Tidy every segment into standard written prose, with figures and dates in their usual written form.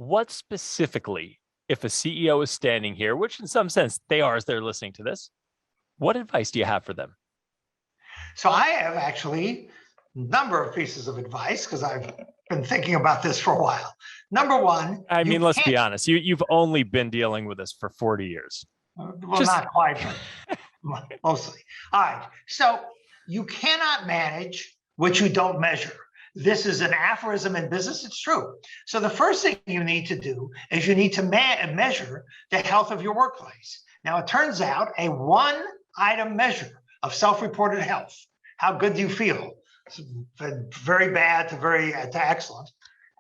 What specifically, if a CEO is standing here, which in some sense they are as they're listening to this, what advice do you have for them? So I have actually a number of pieces of advice because I've been thinking about this for a while. Number one, I you mean, let's be can't, honest. You've only been dealing with this for 40 years. well, Just not quite, but mostly. All right. So you cannot manage what you don't measure. This is an aphorism in business. It's true. So the first thing you need to do is you need to measure the health of your workplace. Now, it turns out a one item measure of self-reported health. How good do you feel? Very bad to excellent.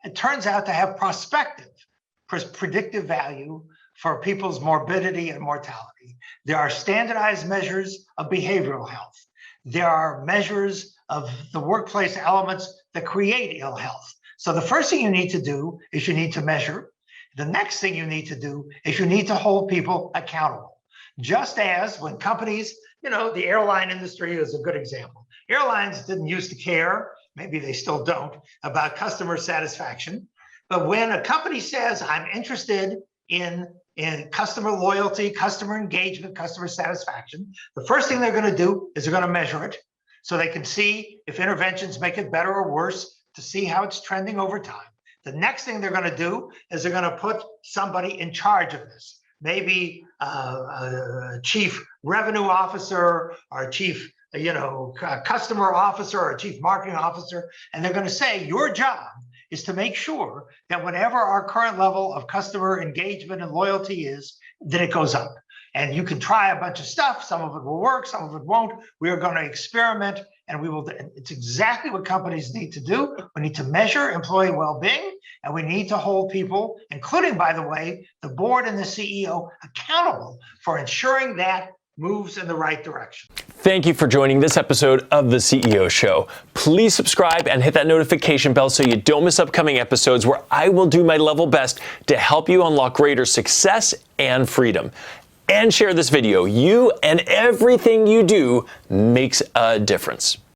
It turns out to have prospective, predictive value for people's morbidity and mortality. There are standardized measures of behavioral health. There are measures of the workplace elements that create ill health. So the first thing you need to do is you need to measure. The next thing you need to do is you need to hold people accountable. Just as when companies, the airline industry is a good example. Airlines didn't used to care, maybe they still don't, about customer satisfaction. But when a company says, I'm interested in customer loyalty, customer engagement, customer satisfaction, the first thing they're going to do is they're going to measure it so they can see if interventions make it better or worse, to see how it's trending over time. The next thing they're going to do is they're going to put somebody in charge of this. Maybe a chief revenue officer or a chief customer officer or a chief marketing officer, and they're going to say your job is to make sure that whatever our current level of customer engagement and loyalty is, that it goes up. And you can try a bunch of stuff. Some of it will work, some of it won't. We are going to experiment, and we will. It's exactly what companies need to do. We need to measure employee well-being, and we need to hold people, including, by the way, the board and the CEO, accountable for ensuring that moves in the right direction. thank you for joining this episode of The CEO Show. Please subscribe and hit that notification bell so you don't miss upcoming episodes where I will do my level best to help you unlock greater success and freedom. And share this video. You and everything you do makes a difference.